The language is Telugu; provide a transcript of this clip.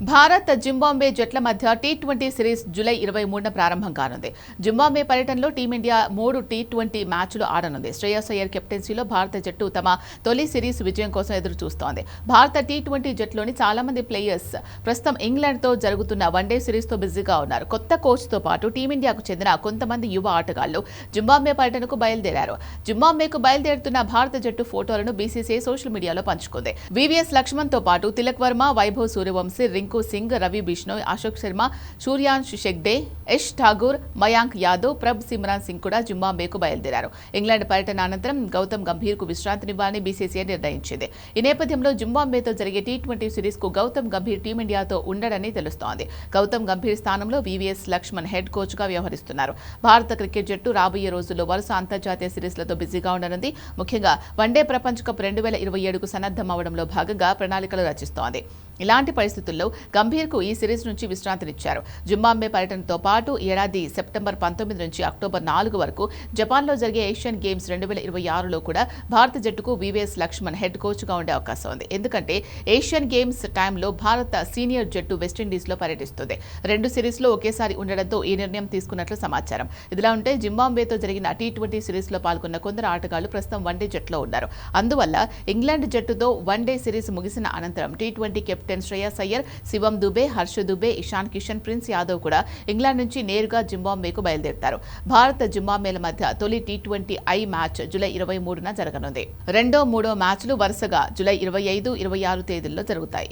భారత్ జింబాబ్వే జట్ల మధ్య టీ20 సిరీస్ జూలై 23న ప్రారంభం కానుంది. జింబాబ్వే పర్యటనలో టీమిండియా 3 టీ20 మ్యాచ్లు ఆడనుంది. శ్రేయస్ అయ్యర్ కెప్టెన్సీలో భారత జట్టు తమ తొలి సిరీస్ విజయం కోసం ఎదురు చూస్తోంది. భారత టీ20 జట్టులోని చాలా మంది ప్లేయర్స్ ప్రస్తుతం ఇంగ్లాండ్తో జరుగుతున్న వన్డే సిరీస్తో బిజీగా ఉన్నారు. కొత్త కోచ్తో పాటు టీమిండియాకు చెందిన కొంతమంది యువ ఆటగాళ్లు జింబాబ్వే పర్యటనకు బయలుదేరారు. జింబాబ్వేకు బయలుదేరుతున్న భారత జట్టు ఫోటోలను బీసీసీఐ సోషల్ మీడియాలో పంచుకుంది. వివిఎస్ లక్ష్మణ్తో పాటు తిలక్ వర్మ, వైభవ్ సూర్యవంశీ, రింకు సింగ్, రవి బిష్ణోయ్, అశోక్ శర్మ, సూర్యాంశ్ షెగ్డే, యష్ ఠాగూర్, మయాంక్ యాదవ్, ప్రభ్ సిమ్రాన్ సింగ్ కూడా జింబాబ్వేకు బయలుదేరారు. ఇంగ్లాండ్ పర్యటన అనంతరం గౌతమ్ గంభీర్కు విశ్రాంతినివ్వాలని బీసీసీఐ నిర్ణయించింది. ఈ నేపథ్యంలో జింబాబ్వేతో జరిగే టీ20 సిరీస్కు గౌతమ్ గంభీర్ టీమిండియాతో ఉండడని తెలుస్తోంది. గౌతమ్ గంభీర్ స్థానంలో వివిఎస్ లక్ష్మణ్ హెడ్ కోచ్గా వ్యవహరిస్తున్నారు. భారత క్రికెట్ జట్టు రాబోయే రోజుల్లో వరుస అంతర్జాతీయ సిరీస్లతో బిజీగా ఉండనుంది. ముఖ్యంగా వన్డే ప్రపంచ కప్ 2027కు సన్నద్ధమవడంలో భాగంగా ప్రణాళికలు రచిస్తోంది. ఇలాంటి పరిస్థితుల్లో గంభీర్కు ఈ సిరీస్ నుంచి విశ్రాంతినిచ్చారు. జింబాబ్వే పర్యటనతో పాటు ఏడాది సెప్టెంబర్ 19 నుంచి అక్టోబర్ 4 వరకు జపాన్లో జరిగే ఏషియన్ గేమ్స్ 2026లో కూడా భారత జట్టుకు వివిఎస్ లక్ష్మణ్ హెడ్ కోచ్గా ఉండే అవకాశం ఉంది. ఎందుకంటే ఏషియన్ గేమ్స్ టైంలో భారత సీనియర్ జట్టు వెస్టిండీస్లో పర్యటిస్తుంది. 2 సిరీస్లో ఒకేసారి ఉండడంతో ఈ నిర్ణయం తీసుకున్నట్లు సమాచారం. ఇదిలా ఉంటే జింబాబ్వేతో జరిగిన టీ20 సిరీస్లో పాల్గొన్న కొందరు ఆటగాళ్లు ప్రస్తుతం వన్డే జట్టులో ఉన్నారు. అందువల్ల ఇంగ్లాండ్ జట్టుతో వన్డే సిరీస్ ముగిసిన అనంతరం టీ20 కెప్టెన్ శ్రేయస్ అయ్యర్, శివం దుబే, హర్ష దుబే, ఇషాన్ కిషన్, ప్రిన్స్ యాదవ్ కూడా ఇంగ్లాండ్ నుంచి నేరుగా జింబాబ్వేకు బయలుదేరుతారు. భారత జింబాబ్వేల మధ్య తొలి టీ20 మ్యాచ్ జూలై 23న జరగనుంది. రెండో, మూడో మ్యాచ్లు వరుసగా జూలై 25, 26 తేదీల్లో జరుగుతాయి.